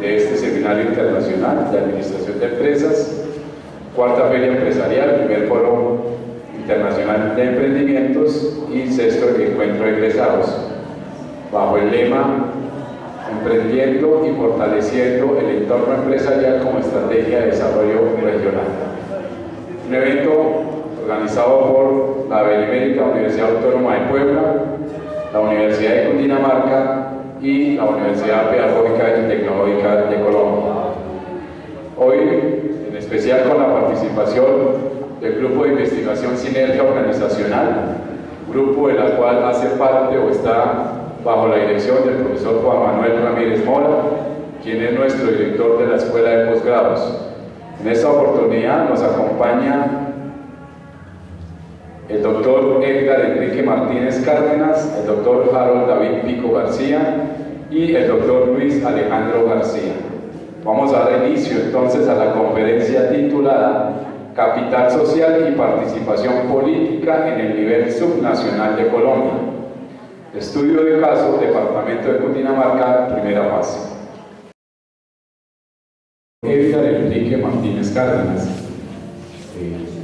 de este Seminario Internacional de Administración de Empresas, cuarta Feria Empresarial, primer Foro Internacional de Emprendimientos y sexto Encuentro de Egresados, bajo el lema Emprendiendo y fortaleciendo el entorno empresarial como estrategia de desarrollo regional. Un evento organizado por la Benemérita Universidad Autónoma de Puebla, la Universidad de Cundinamarca y la Universidad Pedagógica y Tecnológica de Colombia. Hoy, en especial con la participación del Grupo de Investigación Sinergia Organizacional, grupo de la cual hace parte o está bajo la dirección del profesor Juan Manuel Ramírez Mora, quien es nuestro director de la Escuela de Posgrados. En esta oportunidad nos acompaña el doctor Edgar Enrique Martínez Cárdenas, el doctor Harold David Pico García y el doctor Luis Alejandro García. Vamos a dar inicio entonces a la conferencia titulada Capital Social y Participación Política en el Nivel Subnacional de Colombia. Estudio de caso, Departamento de Cundinamarca, primera fase. Edgar Enrique Martínez Cárdenas,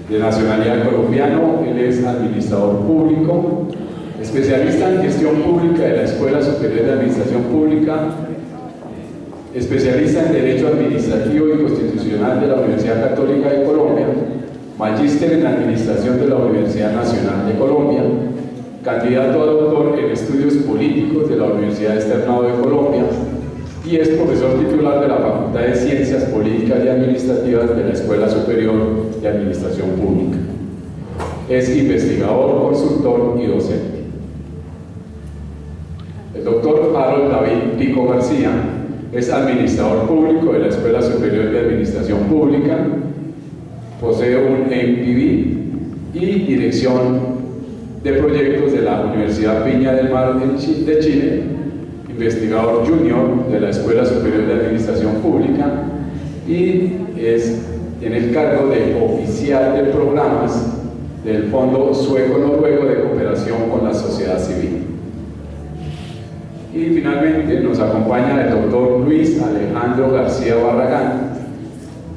de nacionalidad colombiano. Él es administrador público, especialista en gestión pública de la Escuela Superior de Administración Pública, especialista en Derecho Administrativo y Constitucional de la Universidad Católica de Colombia, magíster en Administración de la Universidad Nacional de Colombia, candidato a doctor en Estudios Políticos de la Universidad Externado de Colombia y es profesor titular de la Facultad de Ciencias Políticas y Administrativas de la Escuela Superior de Administración Pública. Es investigador, consultor y docente. El doctor Harold David Pico García es administrador público de la Escuela Superior de Administración Pública, posee un MPB y dirección de proyectos de la Universidad Viña del Mar de Chile, investigador junior de la Escuela Superior de Administración Pública y tiene el cargo de oficial de programas del Fondo Sueco-Noruego de Cooperación con la Sociedad Civil. Y finalmente nos acompaña el doctor Luis Alejandro García Barragán,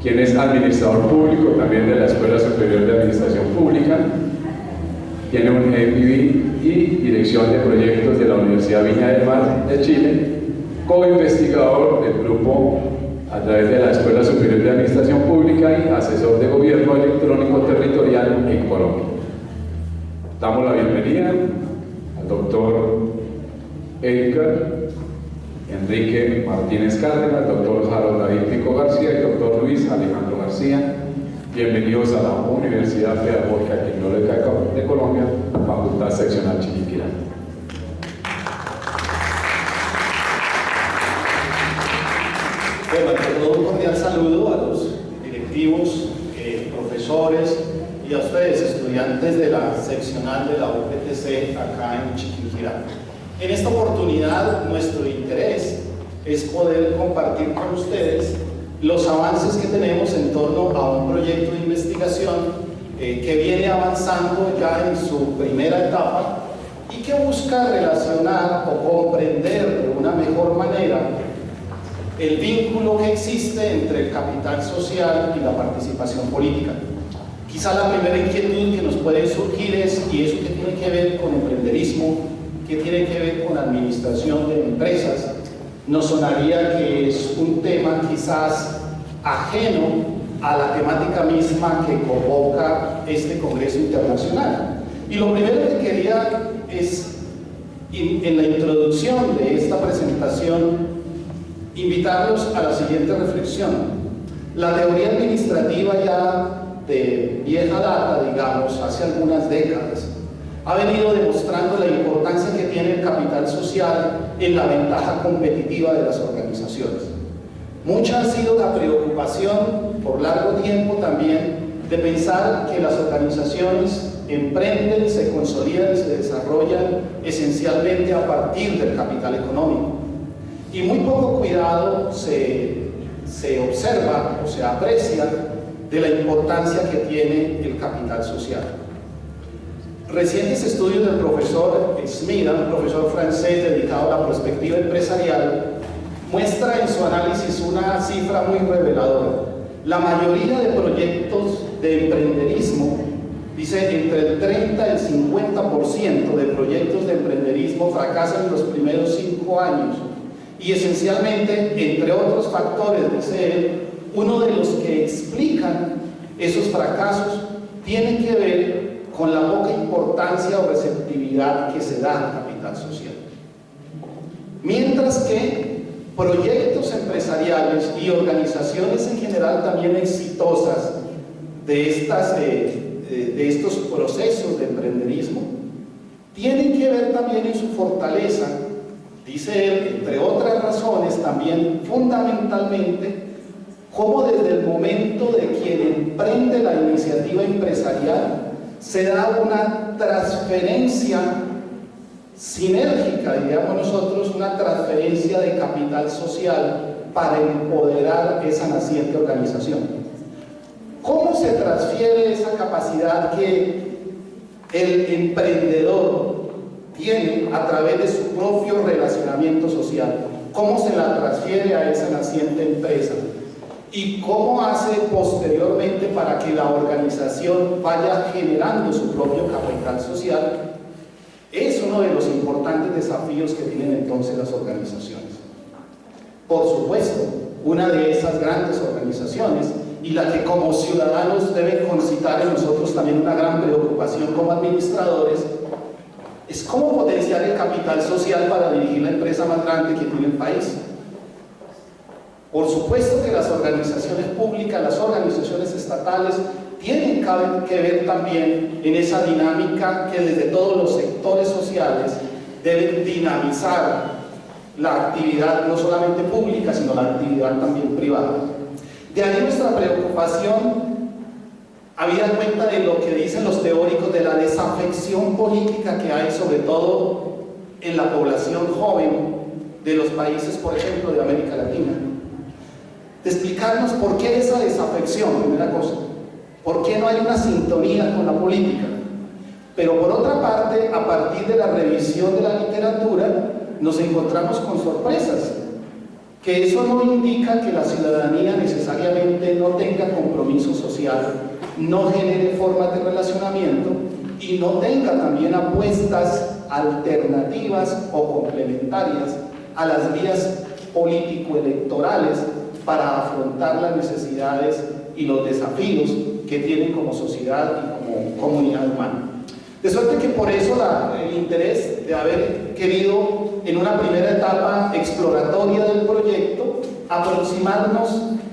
quien es administrador público también de la Escuela Superior de Administración Pública, tiene un MPB y dirección de proyectos de la Universidad Viña del Mar de Chile, co-investigador del grupo a través de la Escuela Superior de Administración Pública y asesor de gobierno electrónico territorial en Colombia. Damos la bienvenida al doctor Edgar Enrique Martínez Cárdenas, doctor Harold David Pico García y doctor Luis Alejandro García. Bienvenidos a la Universidad Pedagógica y Tecnológica de Colombia, Facultad Seccional Chiquinquirá. Bueno, ante todo un cordial saludo a los directivos, profesores y a ustedes, estudiantes de la seccional de la UPTC acá en Chiquinquirá. En esta oportunidad, nuestro interés es poder compartir con ustedes los avances que tenemos en torno a un proyecto de investigación que viene avanzando ya en su primera etapa y que busca relacionar o comprender de una mejor manera el vínculo que existe entre el capital social y la participación política. Quizá la primera inquietud que nos puede surgir es, ¿y eso qué tiene que ver con emprenderismo? ¿Qué tiene que ver con administración de empresas? Nos sonaría que es un tema quizás ajeno a la temática misma que convoca este Congreso Internacional. Y lo primero que quería es, en la introducción de esta presentación, invitarlos a la siguiente reflexión. La teoría administrativa ya de vieja data, digamos, hace algunas décadas, ha venido demostrando la importancia que tiene el capital social en la ventaja competitiva de las organizaciones. Mucha ha sido la preocupación por largo tiempo también de pensar que las organizaciones emprenden, se consolidan y se desarrollan esencialmente a partir del capital económico. Y muy poco cuidado se observa o se aprecia de la importancia que tiene el capital social. Recientes estudios del profesor Smida, un profesor francés dedicado a la perspectiva empresarial, muestra en su análisis una cifra muy reveladora. La mayoría de proyectos de emprenderismo, dice, entre el 30 y el 50% de proyectos de emprenderismo fracasan en los primeros 5 años. Y esencialmente, entre otros factores, dice él, uno de los que explican esos fracasos tiene que ver con la poca importancia o receptividad que se da al capital social. Mientras que proyectos empresariales y organizaciones en general también exitosas de estos procesos de emprenderismo tienen que ver también en su fortaleza, dice él, entre otras razones, también fundamentalmente, cómo desde el momento de quien emprende la iniciativa empresarial se da una transferencia sinérgica, diríamos nosotros, una transferencia de capital social para empoderar esa naciente organización. ¿Cómo se transfiere esa capacidad que el emprendedor tiene a través de su propio relacionamiento social? ¿Cómo se la transfiere a esa naciente empresa? ¿Y cómo hace posteriormente para que la organización vaya generando su propio capital social? Es uno de los importantes desafíos que tienen entonces las organizaciones. Por supuesto, una de esas grandes organizaciones, y la que como ciudadanos debe concitar en nosotros también una gran preocupación como administradores, es cómo potenciar el capital social para dirigir la empresa más grande que tiene el país. Por supuesto que las organizaciones públicas, las organizaciones estatales, tienen que ver también en esa dinámica que desde todos los sectores sociales deben dinamizar la actividad no solamente pública, sino la actividad también privada. De ahí nuestra preocupación, habida cuenta de lo que dicen los teóricos de la desafección política que hay, sobre todo en la población joven de los países, por ejemplo, de América Latina. De explicarnos por qué esa desafección, primera cosa, por qué no hay una sintonía con la política. Pero por otra parte, a partir de la revisión de la literatura, nos encontramos con sorpresas, que eso no indica que la ciudadanía necesariamente no tenga compromiso social, no genere formas de relacionamiento y no tenga también apuestas alternativas o complementarias a las vías político-electorales para afrontar las necesidades y los desafíos que tienen como sociedad y como comunidad humana. De suerte que por eso el interés de haber querido en una primera etapa exploratoria del proyecto aproximarnos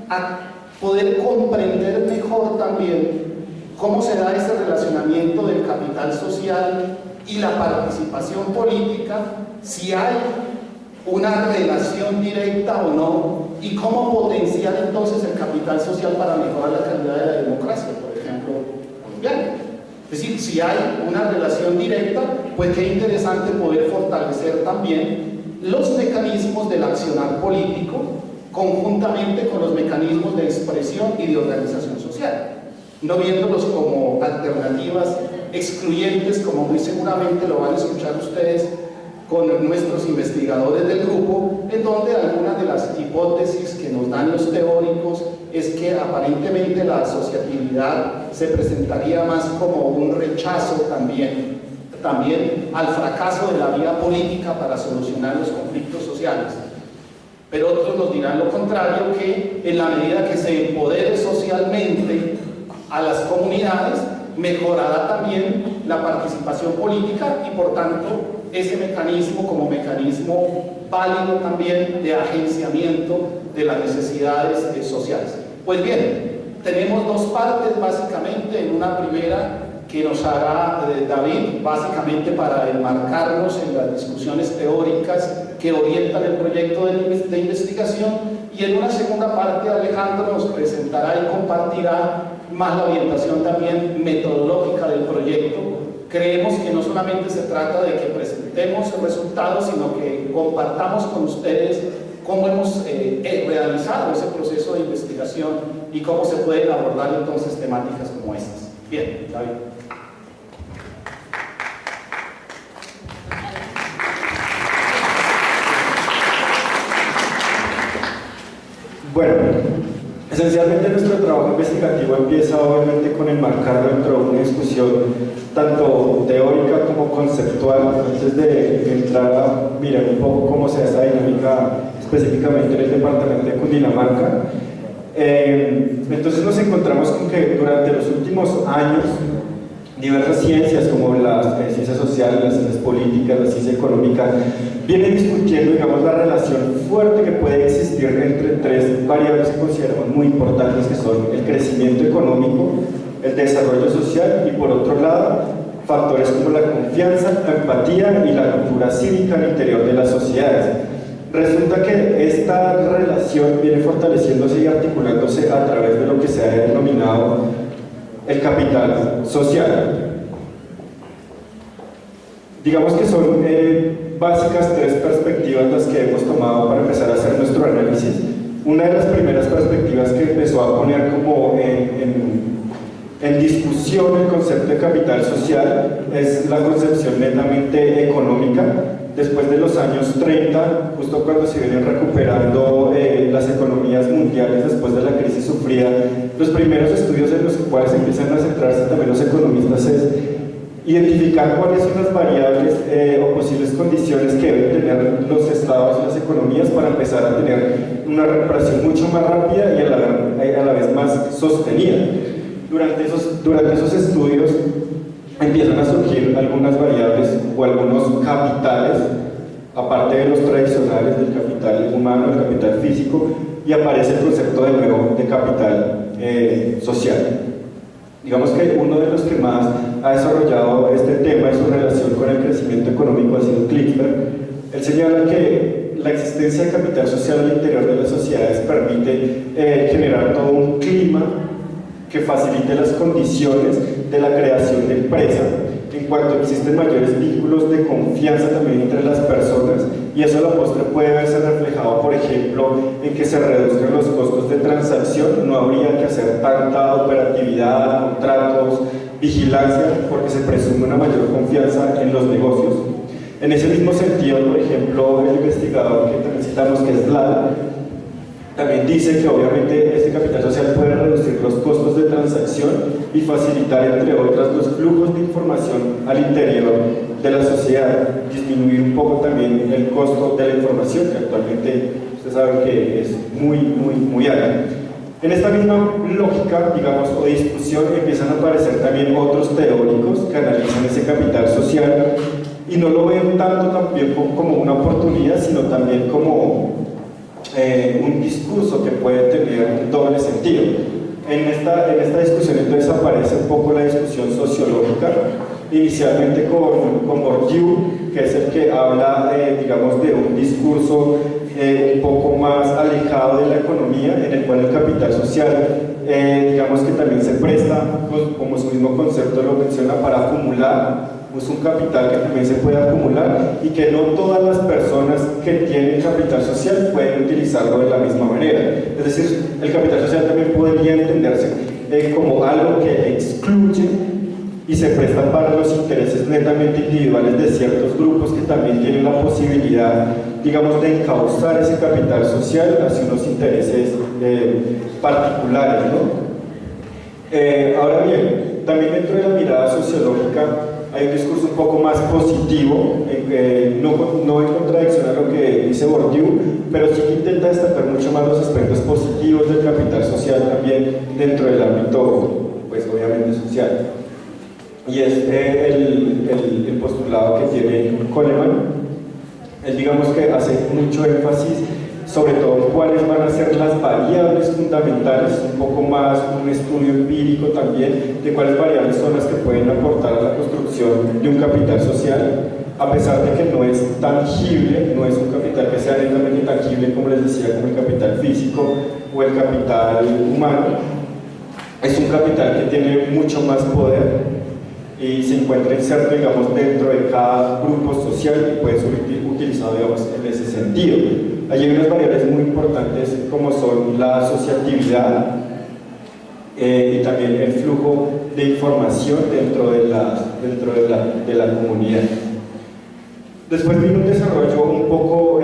a poder comprender mejor también cómo se da ese relacionamiento del capital social y la participación política, si hay una relación directa o no, y cómo potenciar entonces el capital social para mejorar la calidad de la democracia, por ejemplo, colombiana. Es decir, si hay una relación directa, pues qué interesante poder fortalecer también los mecanismos del accionar político conjuntamente con los mecanismos de expresión y de organización social, no viéndolos como alternativas excluyentes, como muy seguramente lo van a escuchar ustedes con nuestros investigadores del grupo, en donde algunas de las hipótesis que nos dan los teóricos es que aparentemente la asociatividad se presentaría más como un rechazo también al fracaso de la vía política para solucionar los conflictos sociales. Pero otros nos dirán lo contrario, que en la medida que se empodere socialmente a las comunidades, mejorará también la participación política y por tanto ese mecanismo como mecanismo válido también de agenciamiento de las necesidades sociales. Pues bien, tenemos dos partes básicamente. En una primera que nos hará David, básicamente para enmarcarnos en las discusiones teóricas que orientan el proyecto de investigación, y en una segunda parte Alejandro nos presentará y compartirá más la orientación también metodológica del proyecto. Creemos que no solamente se trata de que presentemos el resultado, sino que compartamos con ustedes cómo hemos realizado ese proceso de investigación y cómo se pueden abordar entonces temáticas como estas. Bien, David. Bueno, esencialmente nuestro trabajo investigativo empieza obviamente con enmarcarlo dentro de una discusión tanto teórica como conceptual. Antes de entrar a mirar un poco cómo se da esa dinámica específicamente en el departamento de Cundinamarca, entonces nos encontramos con que durante los últimos años diversas ciencias como las ciencias sociales, las ciencias políticas, la ciencia económica vienen discutiendo, digamos, la relación fuerte que puede existir entre tres variables que consideramos muy importantes, que son el crecimiento económico, el desarrollo social y, por otro lado, factores como la confianza, la empatía y la cultura cívica al interior de las sociedades. Resulta que esta relación viene fortaleciéndose y articulándose a través de lo que se ha denominado el capital social. Digamos que son básicas tres perspectivas las que hemos tomado para empezar a hacer nuestro análisis. Una de las primeras perspectivas que empezó a poner como en discusión el concepto de capital social es la concepción netamente económica. Después de los años 30, justo cuando se vienen recuperando las economías mundiales después de la crisis sufrida, los primeros estudios en los cuales empiezan a centrarse también los economistas es identificar cuáles son las variables o posibles condiciones que deben tener los estados y las economías para empezar a tener una recuperación mucho más rápida y a la vez más sostenida. Durante esos estudios empiezan a surgir algunas variables o algunos capitales, aparte de los tradicionales del capital humano, el capital físico, y aparece el concepto de nuevo de capital social. Digamos que uno de los que más ha desarrollado este tema y su relación con el crecimiento económico ha sido Klickberg. Él señala que la existencia de capital social al interior de las sociedades permite generar todo un clima que facilite las condiciones de la creación de empresa, en cuanto existen mayores vínculos de confianza también entre las personas, y eso a la postre puede verse reflejado, por ejemplo, en que se reduzcan los costos de transacción. No habría que hacer tanta operatividad, contratos, vigilancia, porque se presume una mayor confianza en los negocios. En ese mismo sentido, por ejemplo, el investigador que también citamos, que es Vlad, también dice que obviamente este capital social puede reducir los costos de transacción y facilitar, entre otras, los flujos de información al interior de la sociedad, disminuir un poco también el costo de la información, que actualmente ustedes saben que es muy alto. En esta misma lógica, digamos, o discusión, empiezan a aparecer también otros teóricos que analizan ese capital social y no lo ven tanto también como una oportunidad, sino también como un discurso que puede tener un doble sentido. En esta discusión entonces aparece un poco la discusión sociológica, inicialmente con Bourdieu, que es el que habla, digamos, de un discurso un poco más alejado de la economía, en el cual el capital social, digamos que también se presta, como su mismo concepto lo menciona, para acumular. Es un capital que también se puede acumular y que no todas las personas que tienen capital social pueden utilizarlo de la misma manera. Es decir, el capital social también podría entenderse como algo que excluye y se presta para los intereses netamente individuales de ciertos grupos que también tienen la posibilidad, digamos, de encauzar ese capital social hacia unos intereses particulares, ¿no? Ahora bien, también dentro de la mirada sociológica hay un discurso un poco más positivo, no en contradicción a lo que dice Bourdieu, pero sí que intenta destacar mucho más los aspectos positivos del capital social también dentro del ámbito, pues obviamente social. Y es el postulado que tiene Coleman. Él, digamos, que hace mucho énfasis sobre todo cuáles van a ser las variables fundamentales, un poco más un estudio empírico también de cuáles variables son las que pueden aportar a la construcción de un capital social, a pesar de que no es tangible, no es un capital que sea netamente tangible, como les decía, como el capital físico o el capital humano. Es un capital que tiene mucho más poder y se encuentra inserto, digamos, dentro de cada grupo social y puede ser utilizado, digamos, en ese sentido. Hay unas variables muy importantes como son la asociatividad y también el flujo de información dentro de la comunidad. Después viene un desarrollo un poco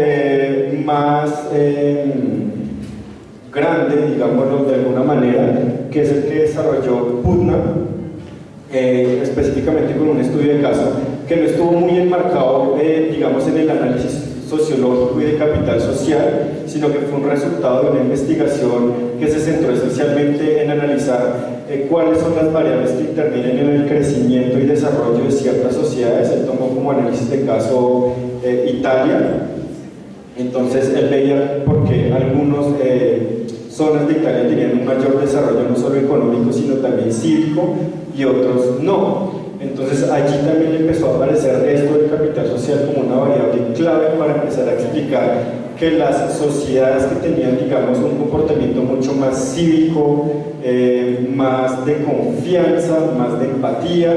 más grande, digámoslo de alguna manera, que es el que desarrolló Putnam, específicamente con un estudio de caso que no estuvo muy enmarcado, digamos, en el análisis sociológico y de capital social, sino que fue un resultado de una investigación que se centró esencialmente en analizar cuáles son las variables que intervienen en el crecimiento y desarrollo de ciertas sociedades. Él tomó como análisis de caso Italia. Entonces él veía por qué algunas zonas de Italia tenían un mayor desarrollo no solo económico sino también cívico y otros no. Entonces allí también empezó a aparecer esto del capital social como una variable clave para empezar a explicar que las sociedades que tenían, digamos, un comportamiento mucho más cívico, más de confianza, más de empatía,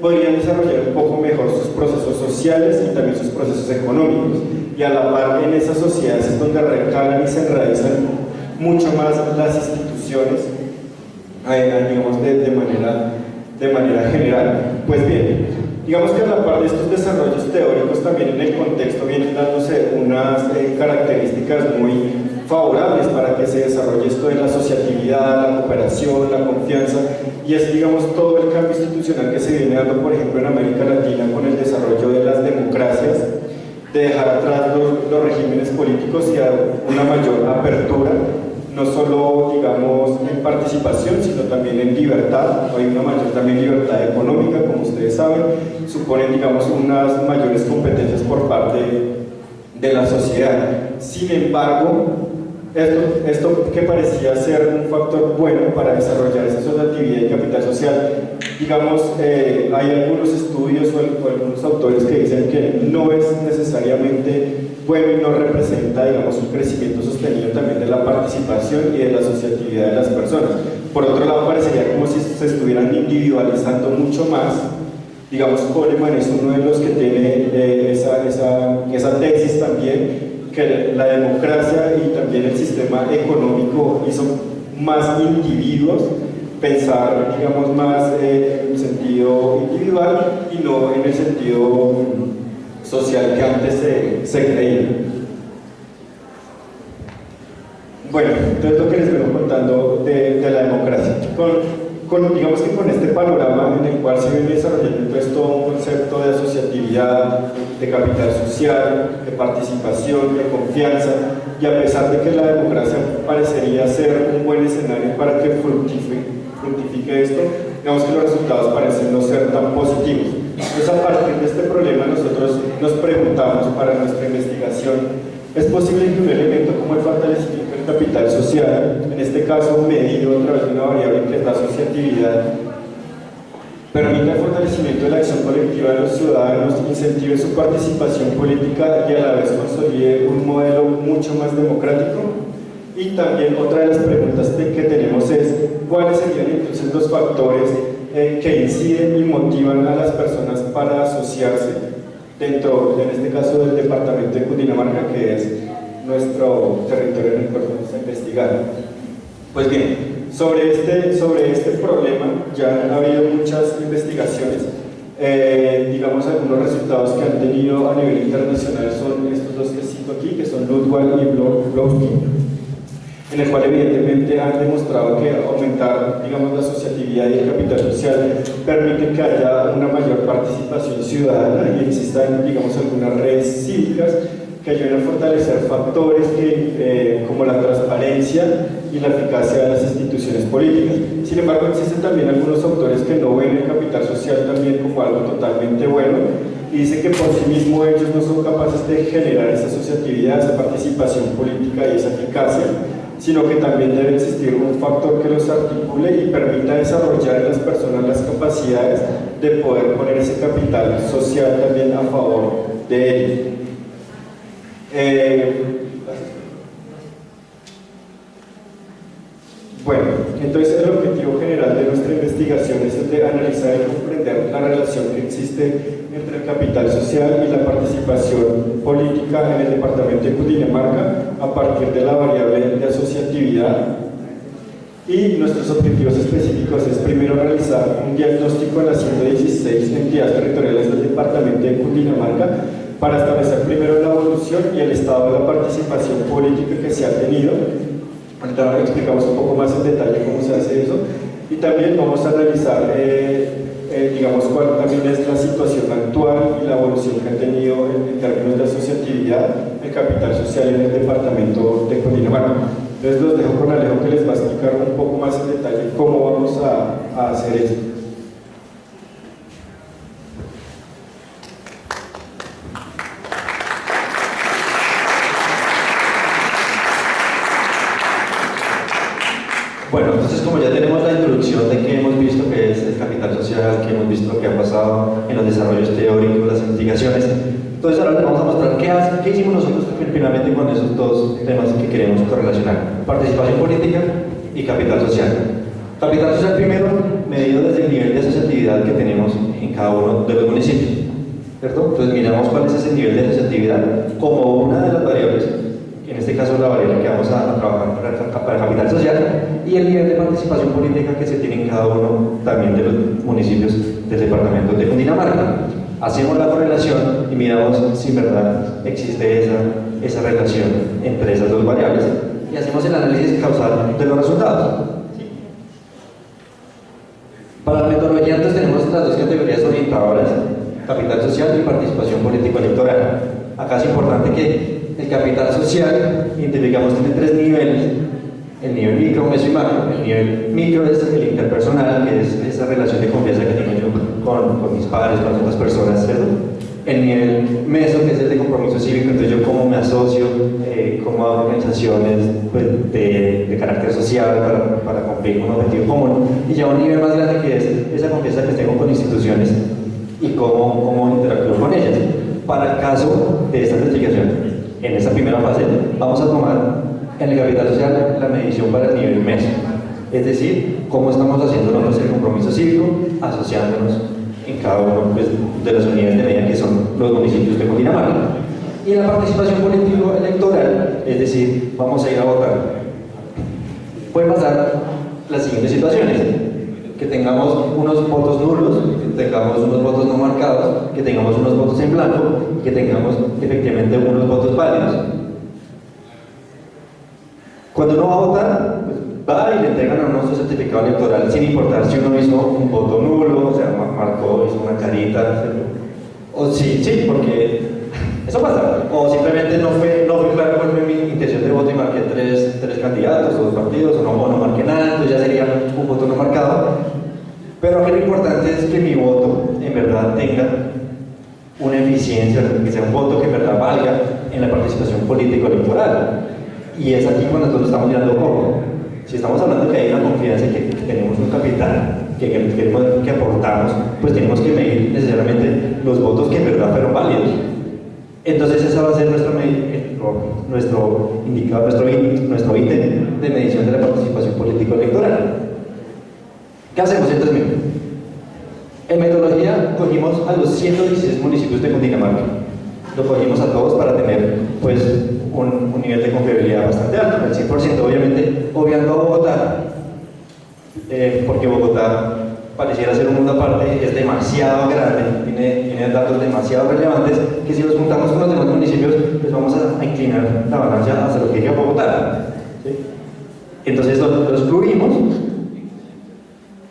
podrían desarrollar un poco mejor sus procesos sociales y también sus procesos económicos. Y a la par en esas sociedades es donde recalan y se enraizan mucho más las instituciones, digamos, de manera general. Pues bien, digamos que a la par de estos desarrollos teóricos también en el contexto vienen dándose unas características muy favorables para que se desarrolle esto de la asociatividad, la cooperación, la confianza, y es, digamos, todo el cambio institucional que se viene dando, por ejemplo, en América Latina con el desarrollo de las democracias, de dejar atrás los regímenes políticos y dar una mayor apertura, no solo, digamos, en participación, sino también en libertad. Hay una mayor también libertad económica, como ustedes saben, suponen, digamos, unas mayores competencias por parte de la sociedad. Sin embargo, esto que parecía ser un factor bueno para desarrollar esa asociatividad y capital social, digamos, hay algunos estudios o algunos autores que dicen que no es necesariamente bueno y no representa, digamos, un crecimiento sostenido también de la participación y de la asociatividad de las personas. Por otro lado, parecería como si se estuvieran individualizando mucho más. Digamos, Coleman es uno de los que tiene esa tesis también, que la democracia y también el sistema económico hizo más individuos pensar, digamos, más en el sentido individual y no en el sentido social que antes se creía. Bueno, entonces lo que les vengo contando de la democracia. Digamos que con este panorama en el cual se viene desarrollando entonces todo un concepto de asociatividad, de capital social, de participación, de confianza, y a pesar de que la democracia parecería ser un buen escenario para que fructifique esto, digamos que los resultados parecen no ser tan positivos. Entonces, a partir de este problema nosotros nos preguntamos para nuestra investigación: ¿es posible que un elemento como el fortalecimiento del capital social, en este caso medido a través de una variable que es la asociatividad, permita el fortalecimiento de la acción colectiva de los ciudadanos, incentive su participación política y a la vez consolide un modelo mucho más democrático? Y también otra de las preguntas que tenemos es: ¿cuáles serían entonces los factores que inciden y motivan a las personas para asociarse dentro, en este caso, del departamento de Cundinamarca, que es nuestro territorio en el cual vamos a investigar? Pues bien, sobre este problema ya ha habido muchas investigaciones. Digamos, algunos resultados que han tenido a nivel internacional son estos dos que cito aquí, que son Ludwig y Blowski, en el cual evidentemente han demostrado que aumentar, digamos, la asociatividad y el capital social permite que haya una mayor participación ciudadana y existan, digamos, algunas redes cívicas que ayuden a fortalecer factores como la transparencia y la eficacia de las instituciones políticas. Sin embargo, existen también algunos autores que no ven el capital social también como algo totalmente bueno y dicen que por sí mismo ellos no son capaces de generar esa asociatividad, esa participación política y esa eficacia, sino que también debe existir un factor que los articule y permita desarrollar en las personas las capacidades de poder poner ese capital social también a favor de ellos. Bueno, entonces el objetivo general de nuestra investigación es el de analizar y comprender la relación que existe entre el capital social y la participación política en el departamento de Cundinamarca a partir de la variable de asociatividad. Y nuestros objetivos específicos es primero realizar un diagnóstico en las 116 entidades territoriales del departamento de Cundinamarca para establecer primero la evolución y el estado de la participación política que se ha tenido Ahorita explicamos un poco más en detalle cómo se hace eso. Y también vamos a revisar, digamos, cuál también es la situación actual y la evolución que ha tenido en términos de asociatividad, el capital social en el departamento de Cundinamarca. Entonces los dejo con Alejo, que les va a explicar un poco más en detalle cómo vamos a hacer esto. Bueno, entonces como ya tenemos la introducción de qué hemos visto que es el capital social, que hemos visto lo que ha pasado en los desarrollos teóricos, las investigaciones, entonces ahora les vamos a mostrar qué hicimos nosotros finalmente con esos dos temas que queremos correlacionar: participación política y capital social. Capital social primero, medido desde el nivel de asociatividad que tenemos en cada uno de los municipios, ¿cierto? Entonces miramos cuál es ese nivel de asociatividad como una de las variables, en este caso la variable que vamos a trabajar para capital social, y el nivel de participación política que se tiene en cada uno también de los municipios del departamento de Cundinamarca. Hacemos la correlación y miramos si en verdad existe esa relación entre esas dos variables, y hacemos el análisis causal de los resultados. Para la metodología entonces tenemos las dos categorías orientadoras: capital social y participación político-electoral. Acá es importante que el capital social, identificamos, tiene tres niveles: el nivel micro, meso y macro. El nivel micro es el interpersonal, que es esa relación de confianza que tengo yo con mis padres, con otras personas, ¿cierto? El nivel meso, que es el de compromiso cívico, entonces yo cómo me asocio, cómo hago organizaciones pues, de carácter social para cumplir un objetivo común. Y ya un nivel más grande, que es esa confianza que tengo con instituciones y cómo interactúo con ellas. Para el caso de esta investigación, en esta primera fase, vamos a tomar en el capital social la medición para el nivel meso, es decir, cómo estamos haciendo nosotros el compromiso cívico, asociándonos en cada uno pues, de las unidades de medida que son los municipios de Cundinamarca. Y en la participación político-electoral, es decir, vamos a ir a votar. Puede pasar las siguientes situaciones: que tengamos unos votos nulos, que tengamos unos votos no marcados, que tengamos unos votos en blanco y que tengamos efectivamente unos votos válidos. Cuando uno va a votar, pues va y le entregan a uno su certificado electoral sin importar si uno hizo un voto nulo, o sea, marcó, hizo una carita, o sí, porque eso pasa, o simplemente no fue claro cuál fue mi intención de voto y marqué tres candidatos o dos partidos, o no marqué nada, entonces ya sería un voto no marcado. Pero aquí lo importante es que mi voto en verdad tenga una eficiencia, que sea un voto que en verdad valga en la participación político-electoral. Y es aquí cuando nosotros estamos mirando cómo. Si estamos hablando de que hay una confianza y que tenemos un capital que aportamos, pues tenemos que medir necesariamente los votos que en verdad fueron válidos. Entonces ese va a ser nuestro indicador, nuestro ítem de medición de la participación político-electoral. ¿Qué hacemos entonces? En metodología cogimos a los 116 municipios de Cundinamarca. Lo cogimos a todos para tener pues un nivel de confiabilidad bastante alto, el 100%, obviamente, obviando a Bogotá, porque Bogotá pareciera ser un mundo aparte, es demasiado grande, tiene datos demasiado relevantes, que si los juntamos con los demás municipios, pues vamos a inclinar la balanza hacia lo que diga Bogotá. ¿Sí? Entonces lo excluimos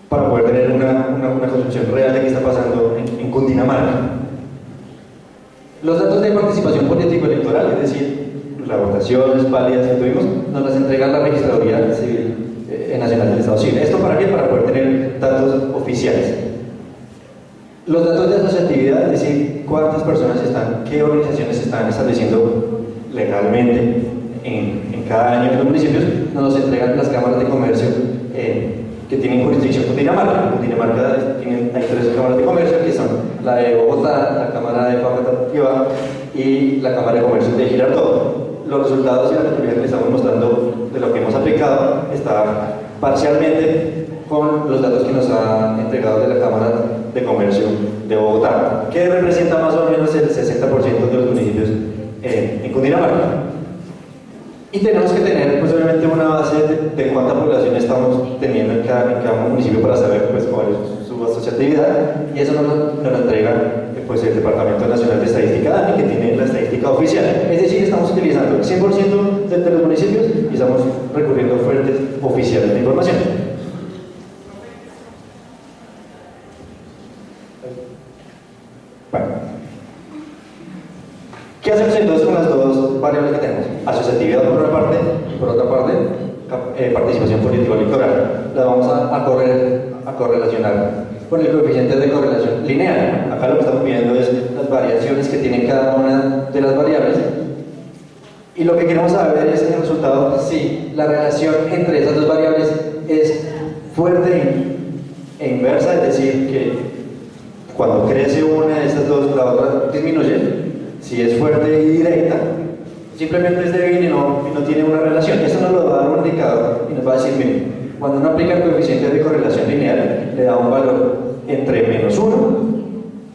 para poder tener una concepción real de qué está pasando en Cundinamarca. Los datos de participación político-electoral, es decir, las votaciones válidas que tuvimos, nos las entrega la Registraduría Civil Nacional del Estado Civil. ¿Esto para qué? Para poder tener datos oficiales. Los datos de asociatividad, es decir, cuántas personas están, qué organizaciones están estableciendo legalmente en cada año en los municipios, nos los entregan las cámaras de comercio que tienen jurisdicción en Cundinamarca. En Cundinamarca hay 3 cámaras de comercio, que son la de Bogotá, la Cámara de Facultativa y la Cámara de Comercio de Girardot. Los resultados y la metodología que les estamos mostrando de lo que hemos aplicado está parcialmente con los datos que nos han entregado de la Cámara de Comercio de Bogotá, que representa más o menos el 60% de los municipios en Cundinamarca. Y tenemos que tener, pues obviamente, una base de cuánta población estamos teniendo en cada municipio para saber pues, cuál es su asociatividad, y eso nos lo entrega pues el Departamento Nacional de Estadística DANE, que tiene la estadística oficial. Es decir, estamos utilizando el 100% de los municipios y estamos recurriendo a fuentes oficiales de información. Bueno, ¿qué hacemos entonces con las dos variables que tenemos? Asociatividad por una parte y por otra parte participación político-electoral. La vamos a correlacionar con el coeficiente de correlación lineal. Acá lo que estamos viendo es las variaciones que tienen cada una de las variables. Y lo que queremos saber es el resultado, si la relación entre esas dos variables es fuerte e inversa, es decir, que cuando crece una de estas dos, la otra disminuye. Si es fuerte y directa, simplemente es débil y no tiene una relación. Esto nos lo va a dar un indicador y nos va a decir, miren, cuando uno aplica el coeficiente de correlación lineal, le da un valor entre -1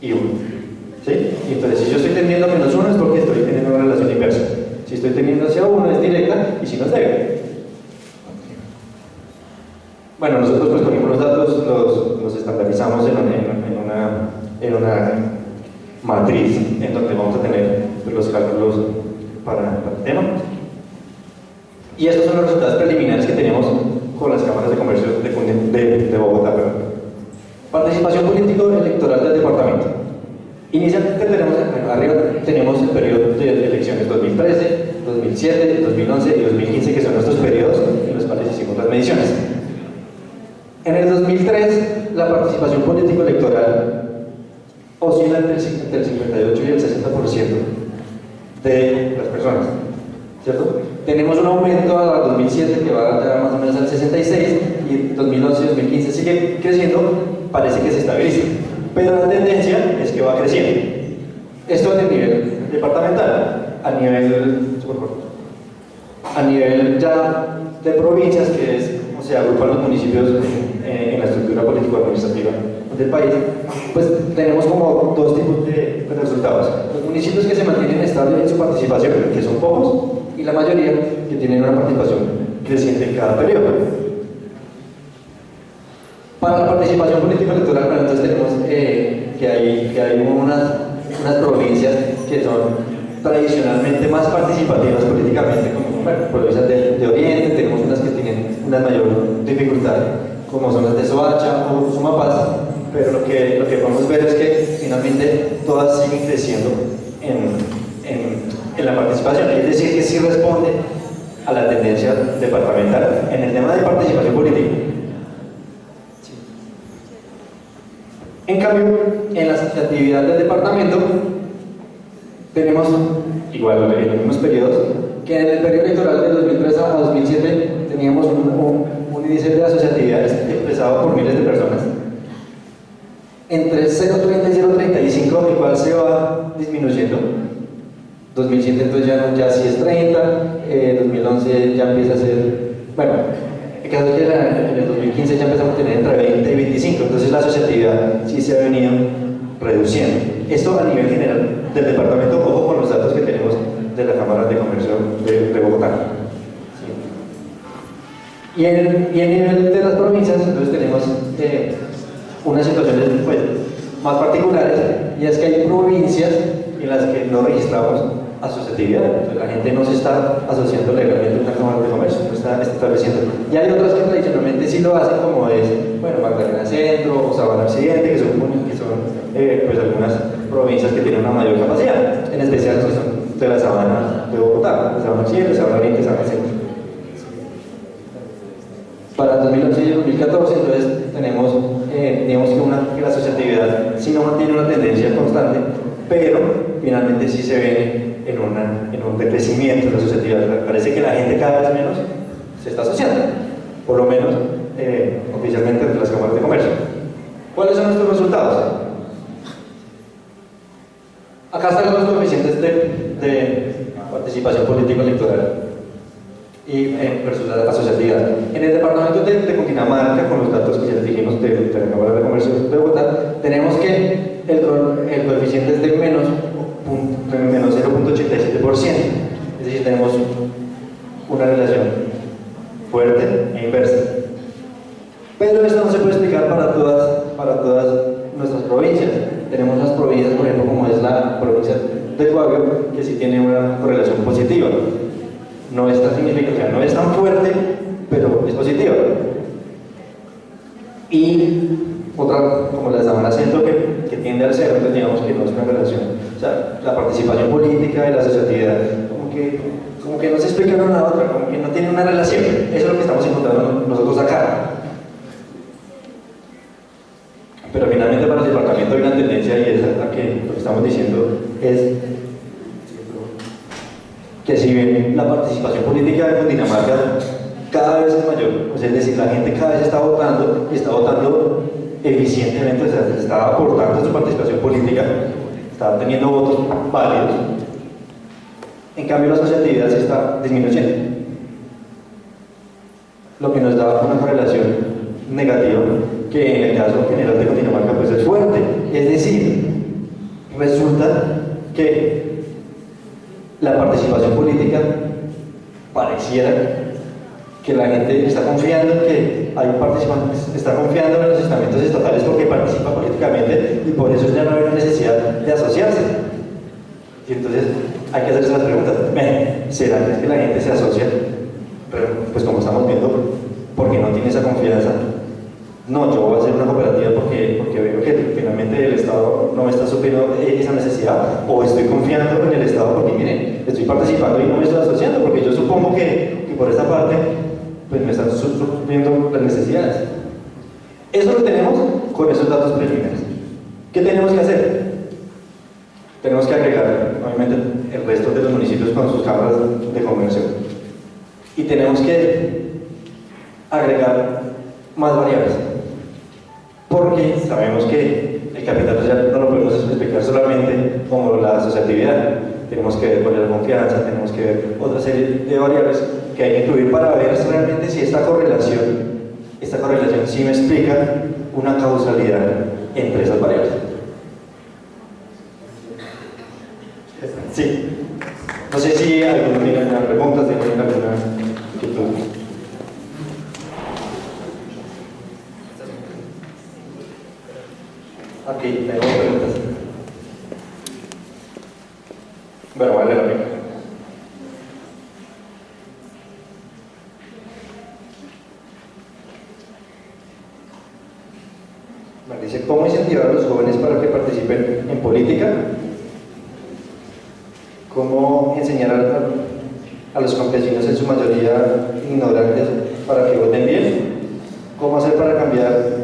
y 1. ¿Sí? Entonces, si yo estoy tendiendo a -1 es porque estoy teniendo una relación inversa. Si estoy tendiendo hacia 1 es directa y si no es débil. Bueno, nosotros pues cogimos los datos, los estandarizamos en una matriz en donde vamos a tener pues, los cálculos para el tema. Y estos son los resultados preliminares que tenemos con las cámaras de comercio de Bogotá. Participación político-electoral del departamento. Inicialmente arriba tenemos el periodo de elecciones 2013, 2007, 2011 y 2015, que son nuestros periodos en los cuales hicimos las mediciones. En el 2003, la participación político-electoral oscila entre el 58 y el 60% de las personas, ¿cierto? Tenemos un aumento a 2007 que va a llegar más o menos al 66 y 2011 y 2015 sigue creciendo, parece que se estabiliza, pero la tendencia es que va creciendo. Esto a nivel departamental, a nivel ya de provincias, que es como se agrupan los municipios en la estructura político-administrativa del país, pues tenemos como dos tipos de resultados. Los municipios que se mantienen estables en su participación, que son pocos, y la mayoría que tienen una participación creciente en cada periodo. Para la participación político-electoral, bueno, entonces tenemos que hay unas provincias que son tradicionalmente más participativas políticamente, como bueno, provincias de Oriente, tenemos unas que tienen una mayor dificultad, como son las de Soacha o Sumapaz, pero lo que podemos ver es que finalmente todas siguen creciendo en la participación, es decir, que sí responde a la tendencia departamental en el tema de participación política. Sí. En cambio, en la actividad del departamento tenemos, igual en los mismos periodos, que en el periodo electoral de 2003 a 2007 teníamos un índice de asociatividad expresado por miles de personas entre 0.30 y 0.35, el cual se va disminuyendo. 2007 entonces ya sí es 30, 2011 ya empieza a ser, bueno, el caso es que en el 2015 ya empezamos a tener entre 20 y 25, entonces la asociatividad sí se ha venido reduciendo. Esto a nivel general del departamento, ojo con los datos que tenemos de la Cámara de Comercio de Bogotá. ¿Sí? Y en nivel de las provincias, entonces tenemos unas situaciones pues, más particulares, y es que hay provincias en las que no registramos asociatividad, entonces la gente no se está asociando legalmente a una cámara de comercio, no está estableciendo. Y hay otras que tradicionalmente sí lo hacen, como es, bueno, Magdalena Centro o Sabana Occidente, que son pues algunas provincias que tienen una mayor capacidad, en especial que son de la Sabana de Bogotá, la Sabana Occidente, Sabana Oriente, Sabana Centro. Para 2011 y 2014, entonces tenemos, digamos que la asociatividad sí no mantiene una tendencia constante, pero finalmente sí se ve en un decrecimiento de la asociatividad. Parece que la gente cada vez menos se está asociando, por lo menos oficialmente entre las cámaras de comercio. ¿Cuáles son nuestros resultados? Acá están los coeficientes de participación político-electoral y versus la asociatividad. En el departamento de Cundinamarca, con los datos que ya les dijimos de la Cámara de Comercio de Bogotá, tenemos que el coeficiente es de menos 0.87%, es decir, tenemos una relación fuerte e inversa. Pero esto no se puede explicar para todas nuestras provincias. tenemos unas provincias, por ejemplo, como es la provincia de Guavio, que sí tiene una correlación positiva. No es tan significativa, no es tan fuerte, pero es positiva. Y otra, como les daban acento, que tiende al cero, entonces digamos que no es una relación. O sea, la participación política y la asociatividad, como que no se explica una a la otra, como que no tiene una relación. Eso es lo que estamos encontrando nosotros acá. Pero finalmente para el departamento hay una tendencia, y es la que lo que estamos diciendo es que si bien la participación política en Cundinamarca cada vez es mayor, o sea, es decir, la gente cada vez está votando y está votando eficientemente, o sea, se está aportando su participación política, está teniendo votos válidos. En cambio, la asociatividad se está disminuyendo, lo que nos da una correlación negativa, que en el caso general de Cundinamarca pues es fuerte. Es decir, resulta que la participación política pareciera que la gente está confiando en que hay participantes, está confiando en los estamentos estatales porque participa políticamente y por eso ya no hay una necesidad de asociarse. Y entonces hay que hacerse las preguntas, ¿será que la gente se asocia? Pero pues como estamos viendo, porque no tiene esa confianza. No, yo voy a hacer una cooperativa porque veo que finalmente el Estado no me está supliendo esa necesidad, o estoy confiando en el Estado porque, miren, estoy participando y no me estoy asociando, porque yo supongo que por esta parte pues me están supliendo las necesidades. Eso lo tenemos con esos datos preliminares. ¿Qué tenemos que hacer? Tenemos que agregar, obviamente, el resto de los municipios con sus cámaras de comercio. Y tenemos que agregar más variables. Porque sabemos que el capital social no lo podemos explicar solamente como la asociatividad. Tenemos que ver cuál es la confianza, tenemos que ver otra serie de variables que hay que incluir para ver realmente si esta correlación sí me explica una causalidad entre esas variables. Sí. No sé si alguno tiene alguna pregunta, si tiene alguna inquietud. Aquí tengo preguntas. Bueno, vale la pena. Me dice, ¿cómo incentivar a los jóvenes para que participen en política? ¿Cómo enseñar a los campesinos, en su mayoría ignorantes, para que voten bien? ¿Cómo hacer para cambiar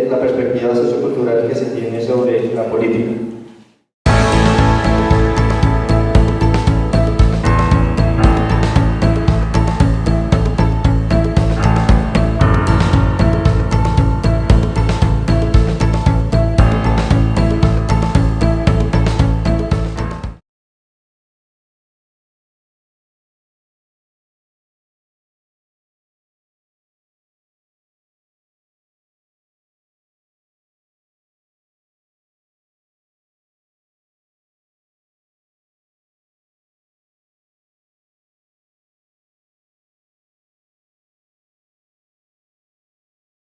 la perspectiva sociocultural que se tiene sobre la política?